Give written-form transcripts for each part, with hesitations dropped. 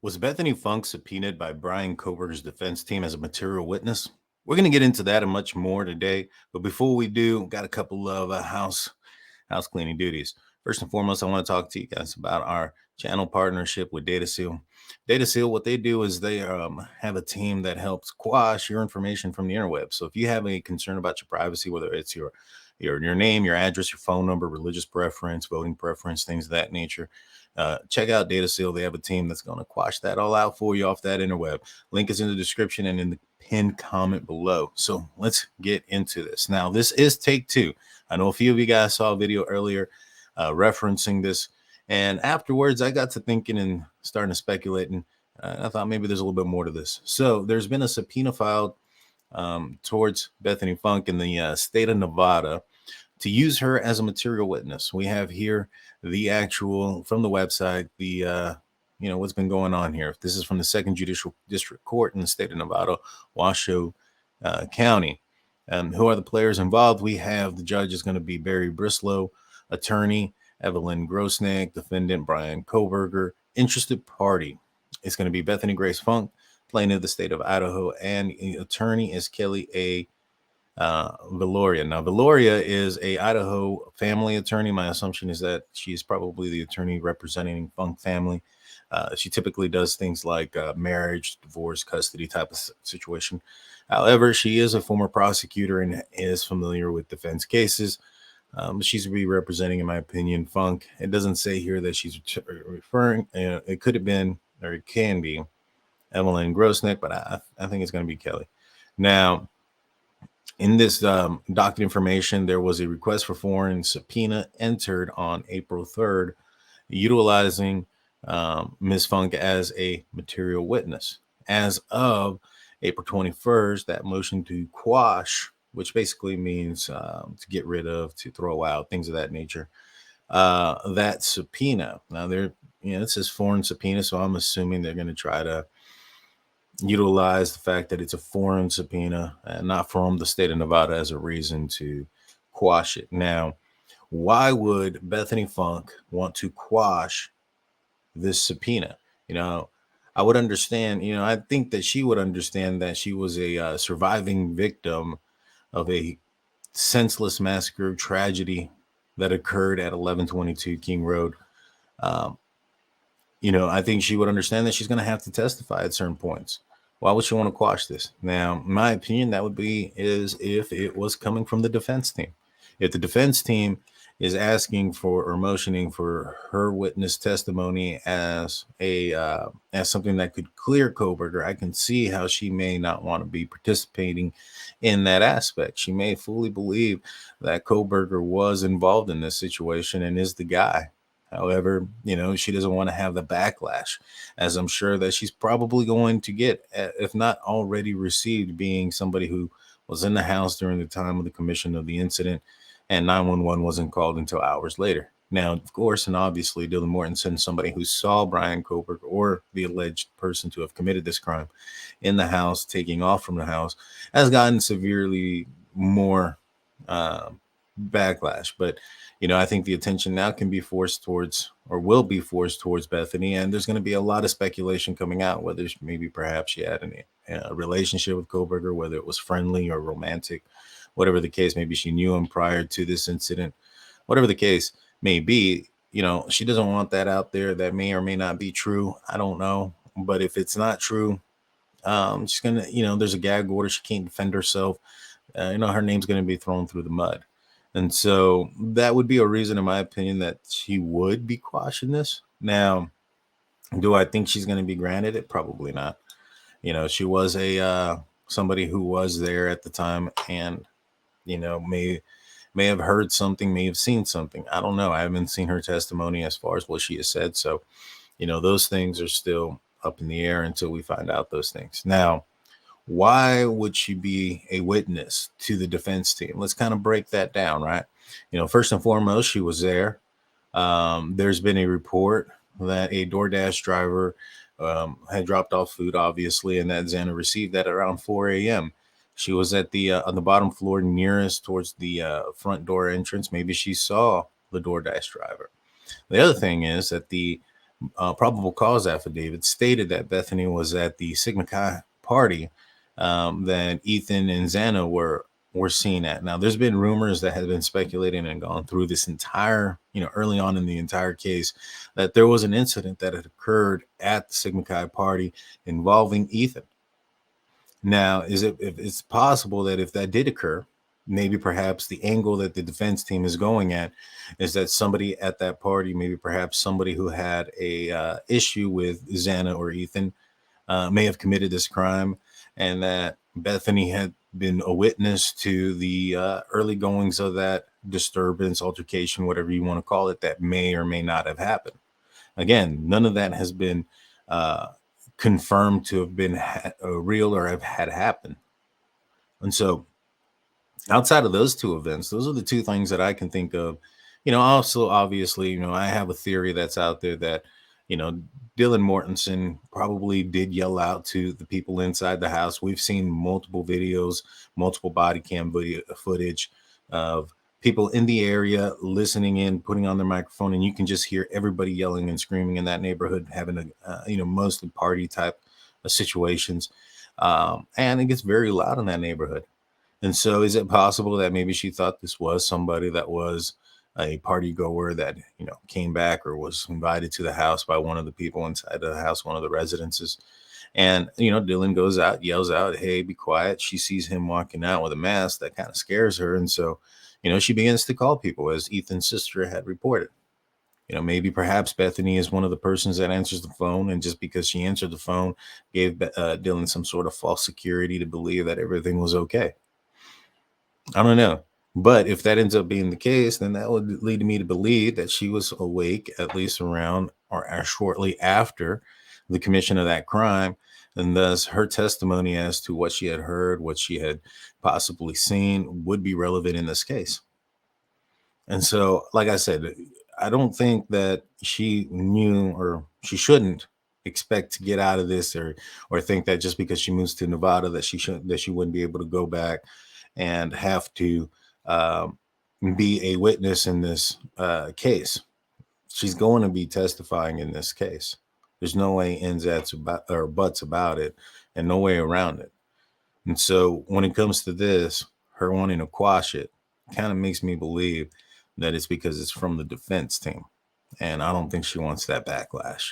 Was Bethany Funke subpoenaed by Bryan Kohberger's defense team as a material witness? We're going to get into that and much more today. But before we do, got a couple of house cleaning duties. First and foremost, I want to talk to you guys about our channel partnership with DataSeal. DataSeal, what they do is they have a team that helps quash your information from the interweb. So if you have any concern about your privacy, whether it's your name, your address, your phone number, religious preference, voting preference, things of that nature, check out DataSeal. They have a team that's going to quash that all out for you off that interweb. Link is in the description and in the pinned comment below. So let's get into this. Now, this is take two. I know a few of you guys saw a video earlier referencing this. And afterwards, I got to thinking and starting to speculating. I thought maybe there's a little bit more to this. So there's been a subpoena filed towards Bethany Funke in the state of Nevada to use her as a material witness. We have here the actual, from the website, the what's been going on here. This is from the Second Judicial District Court in the state of Nevada, Washoe County. Who are the players involved? We have the judge is going to be Barry Brislow, attorney Evelyn Grossneck, defendant Bryan Kohberger, interested party. It's going to be Bethany Grace Funke, plaintiff of the state of Idaho, and attorney is Kaylee Valoria. Now, Valoria is a Idaho family attorney. My assumption is that she's probably the attorney representing Funke family. She typically does things like marriage, divorce, custody type of situation. However, she is a former prosecutor and is familiar with defense cases. She's be representing, in my opinion, Funke. It doesn't say here that she's referring. It could have been, or it can be, Evelyn Grossneck, but I think it's going to be Kelly. Now, in this docket information, there was a request for foreign subpoena entered on April 3rd, utilizing Ms. Funke as a material witness. As of April 21st, that motion to quash, which basically means to get rid of, to throw out, things of that nature, that subpoena. Now, it says foreign subpoena, so I'm assuming they're going to try to utilize the fact that it's a foreign subpoena and not from the state of Nevada as a reason to quash it. Now, why would Bethany Funke want to quash this subpoena? I would understand, I think that she would understand that she was a surviving victim of a senseless massacre tragedy that occurred at 1122 King Road. I think she would understand that she's going to have to testify at certain points. Why would she want to quash this? Now, in my opinion, that would be is if it was coming from the defense team. If the defense team is asking for or motioning for her witness testimony as as something that could clear Kohberger, I can see how she may not want to be participating in that aspect. She may fully believe that Kohberger was involved in this situation and is the guy. However, she doesn't want to have the backlash, as I'm sure that she's probably going to get, if not already received, being somebody who was in the house during the time of the commission of the incident, and 911 wasn't called until hours later. Now, of course, and obviously, Dylan Mortenson, somebody who saw Bryan Kohberger, or the alleged person to have committed this crime, in the house, taking off from the house, has gotten severely more backlash. But I think the attention now can be forced towards, or will be forced towards, Bethany, and there's going to be a lot of speculation coming out, whether maybe perhaps she had a relationship with Kohberger, whether it was friendly or romantic, whatever the case. Maybe she knew him prior to this incident. Whatever the case may be, she doesn't want that out there. That may or may not be true. I don't know. But if it's not true, she's going to, there's a gag order. She can't defend herself. Her name's going to be thrown through the mud. And so that would be a reason, in my opinion, that she would be quashing this. Now, do I think she's going to be granted it? Probably not. She was somebody who was there at the time and, may have heard something, may have seen something. I don't know. I haven't seen her testimony as far as what she has said. So, those things are still up in the air until we find out those things. Now, why would she be a witness to the defense team? Let's kind of break that down, right? First and foremost, she was there. There's been a report that a DoorDash driver had dropped off food, obviously, and that Xana received that around 4 a.m. She was at the on the bottom floor nearest towards the front door entrance. Maybe she saw the DoorDash driver. The other thing is that the probable cause affidavit stated that Bethany was at the Sigma Chi party that Ethan and Xana were seen at. Now, there's been rumors that have been speculating and gone through this entire, early on in the entire case, that there was an incident that had occurred at the Sigma Chi party involving Ethan. Now, if it's possible that if that did occur, maybe perhaps the angle that the defense team is going at is that somebody at that party, maybe perhaps somebody who had a issue with Xana or Ethan, may have committed this crime, and that Bethany had been a witness to the early goings of that disturbance, altercation, whatever you want to call it, that may or may not have happened. Again, none of that has been confirmed to have been real or have had happened. And so outside of those two events, those are the two things that I can think of. Also, obviously, I have a theory that's out there that, Dylan Mortenson probably did yell out to the people inside the house. We've seen multiple videos, multiple body cam video footage of people in the area listening in, putting on their microphone, and you can just hear everybody yelling and screaming in that neighborhood, having mostly party type of situations. And it gets very loud in that neighborhood. And so is it possible that maybe she thought this was somebody that was a party goer that, came back or was invited to the house by one of the people inside the house, one of the residences. And, Dylan goes out, yells out, "Hey, be quiet." She sees him walking out with a mask that kind of scares her. And so, she begins to call people, as Ethan's sister had reported. Maybe perhaps Bethany is one of the persons that answers the phone. And just because she answered the phone, gave Dylan some sort of false security to believe that everything was okay. I don't know. But if that ends up being the case, then that would lead me to believe that she was awake at least around or shortly after the commission of that crime. And thus her testimony as to what she had heard, what she had possibly seen would be relevant in this case. And so, like I said, I don't think that she knew, or she shouldn't expect to get out of this, or think that just because she moves to Nevada that she wouldn't be able to go back and have to be a witness in this case. She's going to be testifying in this case. There's no way ins, or buts about it, and no way around it. And so when it comes to this, her wanting to quash it kind of makes me believe that it's because it's from the defense team. And I don't think she wants that backlash.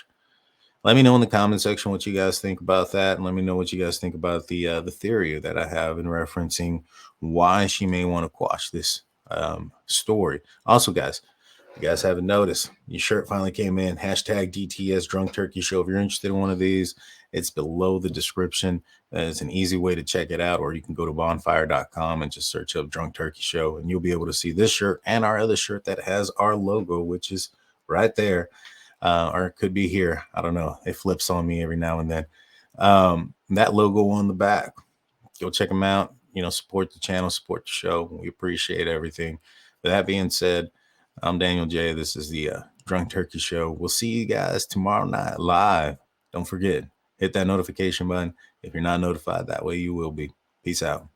Let me know in the comment section what you guys think about that. And let me know what you guys think about the theory that I have in referencing why she may want to quash this story. Also, guys, if you guys haven't noticed, your shirt finally came in. Hashtag DTS Drunk Turkey Show. If you're interested in one of these, it's below the description. It's an easy way to check it out. Or you can go to bonfire.com and just search up Drunk Turkey Show. And you'll be able to see this shirt and our other shirt that has our logo, which is right there. Or it could be here. I don't know. It flips on me every now and then. That logo on the back. Go check them out. Support the channel, support the show. We appreciate everything. With that being said, I'm Daniel J. This is the Drunk Turkey Show. We'll see you guys tomorrow night live. Don't forget, hit that notification button. If you're not notified, that way you will be. Peace out.